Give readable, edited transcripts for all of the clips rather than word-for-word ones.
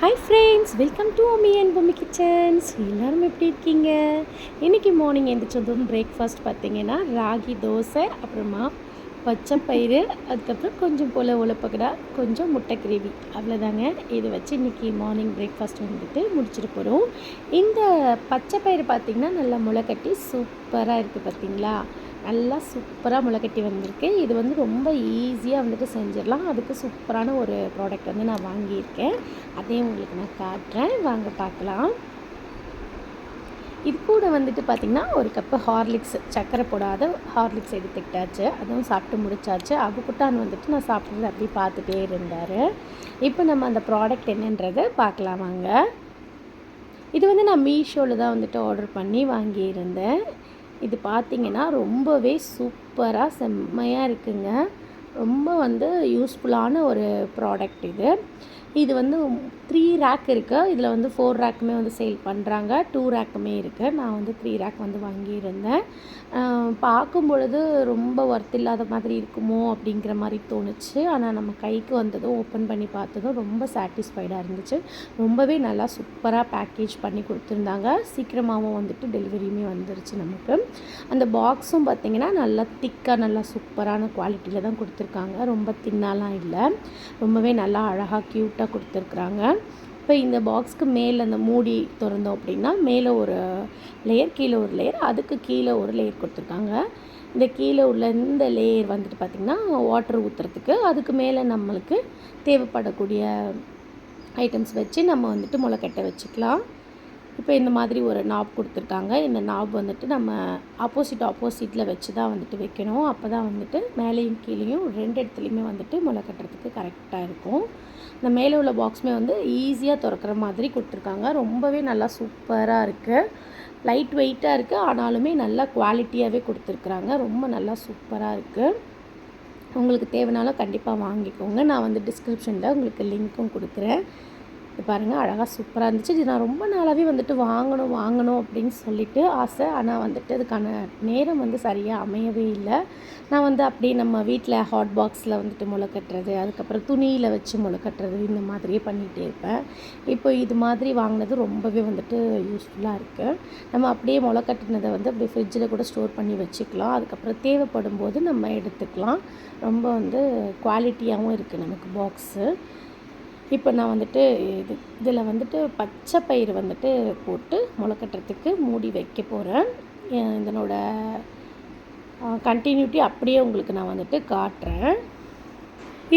Hi friends, welcome to அம்மி and Bommi kitchens. எல்லோரும் எப்படி இருக்கீங்க? இன்றைக்கி மார்னிங் எழுந்திரிச்சதும் பிரேக்ஃபாஸ்ட் பார்த்திங்கன்னா ராகி தோசை, அப்புறமா பச்சைப்பயிறு, அதுக்கப்புறம் கொஞ்சம் போல் உலப்பக்கடா, கொஞ்சம் முட்டை கிரேவி, அவ்வளோதாங்க. இதை வச்சு இன்றைக்கி மார்னிங் பிரேக்ஃபாஸ்ட் வந்துட்டு முடிச்சுட்டு போகிறோம். இந்த பச்சைப்பயிறு பார்த்திங்கன்னா நல்லா முளைக்கட்டி சூப்பராக இருக்குது பார்த்திங்களா. நல்லா சூப்பராக முளைக்கட்டி வந்திருக்கு. இது வந்து ரொம்ப ஈஸியாக வந்துட்டு செஞ்சிடலாம். அதுக்கு சூப்பரான ஒரு ப்ராடக்ட் வந்து நான் வாங்கியிருக்கேன். அதையும் உங்களுக்கு நான் காட்டுறேன், வாங்க பார்க்கலாம். இது கூட வந்துட்டு பார்த்திங்கன்னா ஒரு கப்பு ஹார்லிக்ஸ், சர்க்கரை போடாத ஹார்லிக்ஸ் எடுத்துக்கிட்டாச்சு. அதுவும் சாப்பிட்டு முடிச்சாச்சு. அபுக்குட்டான் வந்துட்டு நான் சாப்பிட்றது அப்படி பார்த்துட்டே இருந்தார். இப்போ நம்ம அந்த ப்ராடக்ட் என்னன்றதை பார்க்கலாம் வாங்க. இது வந்து நான் மீஷோவில் தான் வந்துட்டு ஆர்டர் பண்ணி வாங்கியிருந்தேன். இது பார்த்திங்கன்னா ரொம்பவே சூப்பராக செம்மையாக இருக்குங்க. ரொம்ப வந்து யூஸ்ஃபுல்லான ஒரு ப்ராடக்ட் இது. இது வந்து 3 ரேக் இருக்குது. இதில் வந்து 4 ரேக்குமே வந்து சேல் பண்ணுறாங்க. 2 ரேக்குமே இருக்குது. நான் வந்து 3 ரேக் வந்து வாங்கியிருந்தேன். பார்க்கும் பொழுது ரொம்ப ஒர்த் இல்லாத மாதிரி இருக்குமோ அப்படிங்கிற மாதிரி தோணுச்சு. ஆனால் நம்ம கைக்கு வந்ததும் ஓப்பன் பண்ணி பார்த்ததும் ரொம்ப சாட்டிஸ்ஃபைடாக இருந்துச்சு. ரொம்பவே நல்லா சூப்பராக பேக்கேஜ் பண்ணி கொடுத்துருந்தாங்க. சீக்கிரமாகவும் வந்துட்டு டெலிவரியுமே வந்துருச்சு நமக்கு. அந்த பாக்ஸும் பார்த்திங்கன்னா நல்லா திக்காக நல்லா சூப்பரான குவாலிட்டியில் தான் கொடுத்துருக்காங்க. ரொம்ப தின்னாலாம் இல்லை. ரொம்பவே நல்லா அழகாக க்யூட்டாக கொடுத்துருக்குறாங்க. இப்போ இந்த பாக்ஸ்க்கு மேலே அந்த மூடி திறந்தோம் அப்படின்னா மேலே ஒரு லேயர், கீழே ஒரு லேயர், அதுக்கு கீழே ஒரு லேயர் கொடுத்துருக்காங்க. இந்த கீழே உள்ள இந்த லேயர் வந்துட்டு பார்த்திங்கன்னா வாட்டர் ஊற்றுறதுக்கு, அதுக்கு மேலே நம்மளுக்கு தேவைப்படக்கூடிய ஐட்டம்ஸ் வச்சு நம்ம வந்துட்டு முளைக்கட்ட வச்சுக்கலாம். இப்போ இந்த மாதிரி ஒரு நாப் கொடுத்துருக்காங்க. இந்த நாப் வந்துட்டு நம்ம ஆப்போசிட்டில் வச்சு தான் வந்துட்டு வைக்கணும். அப்போ தான் வந்துட்டு மேலேயும் கீழேயும் 2 இடத்துலையுமே வந்துட்டு முளை கட்டுறதுக்கு கரெக்டாக இருக்கும். இந்த மேலே உள்ள பாக்ஸுமே வந்து ஈஸியாக திறக்கிற மாதிரி கொடுத்துருக்காங்க. ரொம்பவே நல்லா சூப்பராக இருக்குது. லைட் வெயிட்டாக இருக்குது, ஆனாலுமே நல்லா குவாலிட்டியாகவே கொடுத்துருக்குறாங்க. ரொம்ப நல்லா சூப்பராக இருக்குது. உங்களுக்கு தேவைனாலும் கண்டிப்பாக வாங்கிக்கோங்க. நான் வந்து டிஸ்கிரிப்ஷனில் உங்களுக்கு லிங்க்கும் கொடுக்குறேன். இது பாருங்கள், அழகாக சூப்பராக இருந்துச்சு. இது நான் ரொம்ப நாளாகவே வந்துட்டு வாங்கணும் அப்படின்னு சொல்லிட்டு ஆசை. ஆனால் வந்துட்டு அதுக்கான நேரம் வந்து சரியாக அமையவே இல்லை. நான் வந்து அப்படியே நம்ம வீட்டில் ஹாட் பாக்ஸில் வந்துட்டு முளை கட்டுறது, அதுக்கப்புறம் துணியில் வச்சு முளை கட்டுறது, இந்த மாதிரியே பண்ணிகிட்டே இருப்பேன். இப்போ இது மாதிரி வாங்கினது ரொம்பவே வந்துட்டு யூஸ்ஃபுல்லாக இருக்குது. நம்ம அப்படியே முளை கட்டினதை வந்து அப்படியே ஃப்ரிட்ஜில் கூட ஸ்டோர் பண்ணி வச்சுக்கலாம். அதுக்கப்புறம் தேவைப்படும் போது நம்ம எடுத்துக்கலாம். ரொம்ப வந்து குவாலிட்டியாகவும் இருக்குது நமக்கு பாக்ஸு. இப்போ நான் வந்துட்டு இதில் வந்துட்டு பச்சை பயிறு வந்துட்டு போட்டு முளைக்கட்டுறதுக்கு மூடி வைக்க போகிறேன். இதனோட கண்டினியூட்டி அப்படியே உங்களுக்கு நான் வந்துட்டு காட்டுறேன்.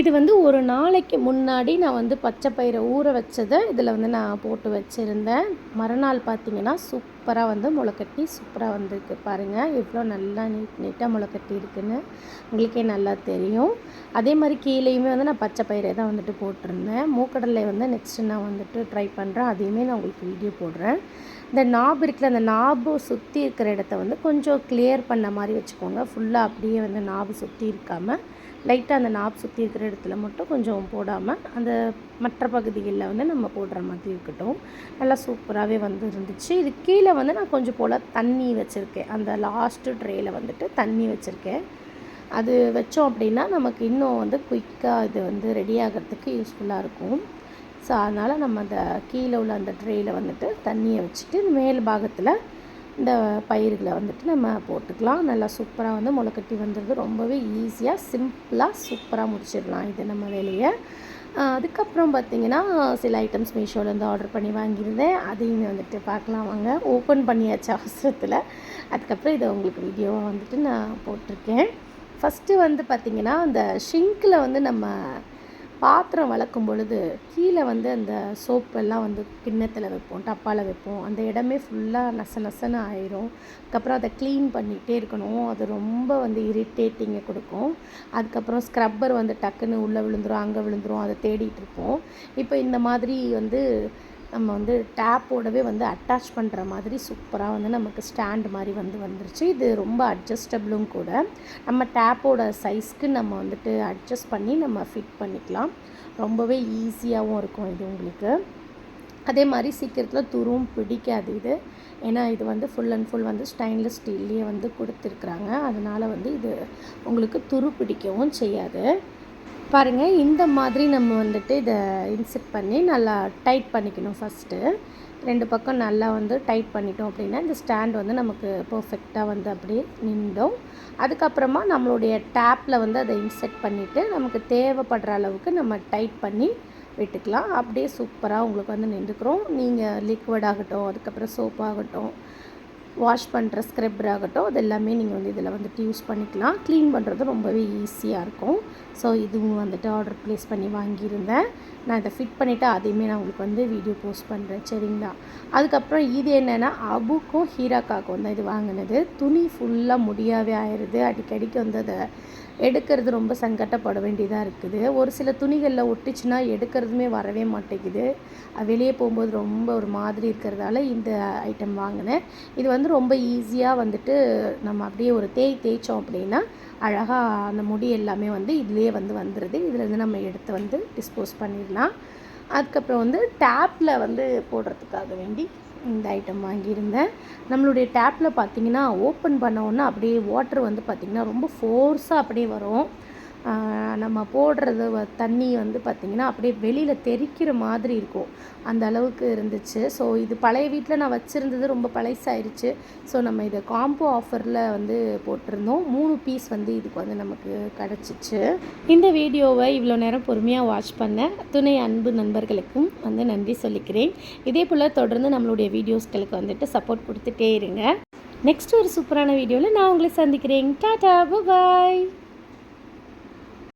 இது வந்து ஒரு நாளைக்கு முன்னாடி நான் வந்து பச்சை பயிரை ஊற வச்சதை இதில் வந்து நான் போட்டு வச்சுருந்தேன். மறுநாள் பார்த்திங்கன்னா சூப்பராக வந்து முளைக்கட்டி சூப்பராக வந்திருக்கு. பாருங்கள் எவ்வளோ நல்லா நீட்டாக முளைக்கட்டி இருக்குன்னு உங்களுக்கே நல்லா தெரியும். அதே மாதிரி கீழேயுமே வந்து நான் பச்சை பயிரை தான் வந்துட்டு போட்டிருந்தேன். மூக்கடலை வந்து நெக்ஸ்ட்டு நான் வந்துட்டு ட்ரை பண்ணுறேன். அதையுமே நான் உங்களுக்கு வீடியோ போடுறேன். இந்த நாபு இருக்கிற அந்த நாபு சுற்றி இருக்கிற இடத்த வந்து கொஞ்சம் கிளியர் பண்ண மாதிரி வச்சுக்கோங்க. ஃபுல்லாக அப்படியே வந்து நாபு சுற்றி இருக்காமல் லைட்டாக அந்த நாப் சுற்றி இருக்கிற இடத்துல மட்டும் கொஞ்சம் போடாமல் அந்த மற்ற பகுதிகளில் வந்து நம்ம போடுற மாதிரி இருக்கட்டும். நல்லா சூப்பராகவே வந்து இருந்துச்சு. இது கீழே வந்து நான் கொஞ்சம் போல் தண்ணி வச்சுருக்கேன். அந்த லாஸ்ட்டு ட்ரேயில் வந்துட்டு தண்ணி வச்சுருக்கேன். அது வச்சோம் அப்படின்னா நமக்கு இன்னும் வந்து குயிக்காக இது வந்து ரெடி ஆகிறதுக்கு யூஸ்ஃபுல்லாக இருக்கும். ஸோ அதனால் நம்ம அந்த கீழே உள்ள அந்த ட்ரேயில் வந்துட்டு தண்ணியை வச்சுட்டு மேல் பாகத்தில் இந்த பயிர்களை வந்துட்டு நம்ம போட்டுக்கலாம். நல்லா சூப்பராக வந்து முளைக்கட்டி வந்துடுது. ரொம்பவே ஈஸியாக சிம்பிளாக சூப்பராக முடிச்சிடலாம் இது நம்ம வேலையை. அதுக்கப்புறம் பார்த்திங்கன்னா சில ஐட்டம்ஸ் மீஷோலேருந்து ஆர்டர் பண்ணி வாங்கியிருந்தேன். அதையுமே வந்துட்டு பார்க்கலாம் வாங்க. ஓப்பன் பண்ணியாச்சு அவசரத்தில். அதுக்கப்புறம் இதை உங்களுக்கு வீடியோவாக வந்துட்டு நான் போட்டிருக்கேன். ஃபஸ்ட்டு வந்து பார்த்திங்கன்னா அந்த ஷிங்கில் வந்து நம்ம பாத்திரம் வளர்க்கும் பொழுது கீழே வந்து அந்த சோப்பெல்லாம் வந்து கிண்ணத்தில் வைப்போம், டப்பாவில் வைப்போம். அந்த இடமே ஃபுல்லாக நசன்னு ஆயிரும். அதுக்கப்புறம் அதை க்ளீன் பண்ணிகிட்டே இருக்கணும். அது ரொம்ப வந்து இரிட்டேட்டிங்கை கொடுக்கும். அதுக்கப்புறம் ஸ்க்ரப்பர் வந்து டக்குன்னு உள்ளே விழுந்துரும், அங்கே விழுந்துரும், அதை தேடிட்டு இருப்போம். இப்போ இந்த மாதிரி வந்து நம்ம வந்து டேப்போடவே வந்து அட்டாச் பண்ணுற மாதிரி சூப்பராக வந்து நமக்கு ஸ்டாண்ட் மாதிரி வந்துருச்சு. இது ரொம்ப அட்ஜஸ்டபிளும் கூட. நம்ம டேப்போட சைஸ்க்கு நம்ம வந்துட்டு அட்ஜஸ்ட் பண்ணி நம்ம ஃபிட் பண்ணிக்கலாம். ரொம்பவே ஈஸியாகவும் இருக்கும் இது உங்களுக்கு. அதே மாதிரி சீக்கிரத்தில் துருவும் பிடிக்காது இது. ஏன்னா இது வந்து ஃபுல் அண்ட் ஃபுல் வந்து ஸ்டெயின்லெஸ் ஸ்டீல்லையே வந்து கொடுத்துருக்குறாங்க. அதனால் வந்து இது உங்களுக்கு துரு பிடிக்கவும் செய்யாது. பாருங்கள், இந்த மாதிரி நம்ம வந்துட்டு இதை இன்செர்ட் பண்ணி நல்லா டைட் பண்ணிக்கணும். ஃபஸ்ட்டு 2 பக்கம் நல்லா வந்து டைட் பண்ணிட்டோம் அப்படின்னா இந்த ஸ்டாண்ட் வந்து நமக்கு பர்ஃபெக்டாக வந்து அப்படியே நின்றுடும். அதுக்கப்புறமா நம்மளுடைய டேப்பில் வந்து அதை இன்செர்ட் பண்ணிவிட்டு நமக்கு தேவைப்படுற அளவுக்கு நம்ம டைட் பண்ணி விட்டுக்கலாம். அப்படியே சூப்பராக உங்களுக்கு வந்து நின்றுக்கிறோம். நீங்கள் லிக்விட் ஆகட்டும், அதுக்கப்புறம் சோப் ஆகட்டும், வாஷ் பண்ணுற ஸ்க்ரப்பர் ஆகட்டும், அது எல்லாமே நீங்கள் வந்து இதில் வந்துட்டு யூஸ் பண்ணிக்கலாம். க்ளீன் பண்ணுறது ரொம்பவே ஈஸியாக இருக்கும். ஸோ இதுவும் வந்துட்டு ஆர்டர் ப்ளேஸ் பண்ணி வாங்கியிருந்தேன். நான் இதை ஃபிட் பண்ணிவிட்டு அதையுமே நான் உங்களுக்கு வந்து வீடியோ போஸ்ட் பண்ணுறேன், சரிங்களா? அதுக்கப்புறம் இது என்னென்னா அபுக்கும் ஹீராக்காவுக்கும் தான் இது வாங்கினது. துணி ஃபுல்லாக முடியாவே ஆயிடுது. அடிக்கடிக்கு வந்து அதை எடுக்கிறது ரொம்ப சங்கடப்பட வேண்டியதாக இருக்குது. ஒரு சில துணிகளில் ஒட்டிச்சுன்னா எடுக்கிறதுமே வரவே மாட்டேங்குது. வெளியே போகும்போது ரொம்ப ஒரு மாதிரி இருக்கிறதால இந்த ஐட்டம் வாங்கினேன். இது வந்து ரொம்ப ஈஸியாக வந்துட்டு நம்ம அப்படியே ஒரு தேய்ச்சோம் அப்படின்னா அழகாக அந்த முடி எல்லாமே வந்து இதுலேயே வந்து வந்துடுது. இதுலேருந்து நம்ம எடுத்து வந்து டிஸ்போஸ் பண்ணிடலாம். அதுக்கப்புறம் வந்து டேப்பில் வந்து போடுறதுக்காக வேண்டி இந்த ஐட்டம் வாங்கியிருந்தேன். நம்மளுடைய டேப்பில் பார்த்திங்கன்னா ஓப்பன் பண்ணோன்னா அப்படியே வாட்டர் வந்து பார்த்திங்கன்னா ரொம்ப ஃபோர்ஸாக அப்படியே வரும். நம்ம போடுறது தண்ணி வந்து பார்த்திங்கன்னா அப்படியே வெளியில் தெறிக்கிற மாதிரி இருக்கும். அந்த அளவுக்கு இருந்துச்சு. ஸோ இது பழைய வீட்டில் நான் வச்சுருந்தது ரொம்ப பழசாயிருச்சு. ஸோ நம்ம இதை காம்போ ஆஃபரில் வந்து போட்டிருந்தோம். 3 பீஸ் வந்து இதுக்கு வந்து நமக்கு கிடச்சிச்சு. இந்த வீடியோவை இவ்வளோ நேரம் பொறுமையாக வாட்ச் பண்ண துணை அன்பு நண்பர்களுக்கும் வந்து நன்றி சொல்லிக்கிறேன். இதே போல் தொடர்ந்து நம்மளுடைய வீடியோஸ்களுக்கு வந்துட்டு சப்போர்ட் கொடுத்துட்டே இருங்க. நெக்ஸ்ட் ஒரு சூப்பரான வீடியோவில் நான் உங்களை சந்திக்கிறேன். டாடா, பாய்.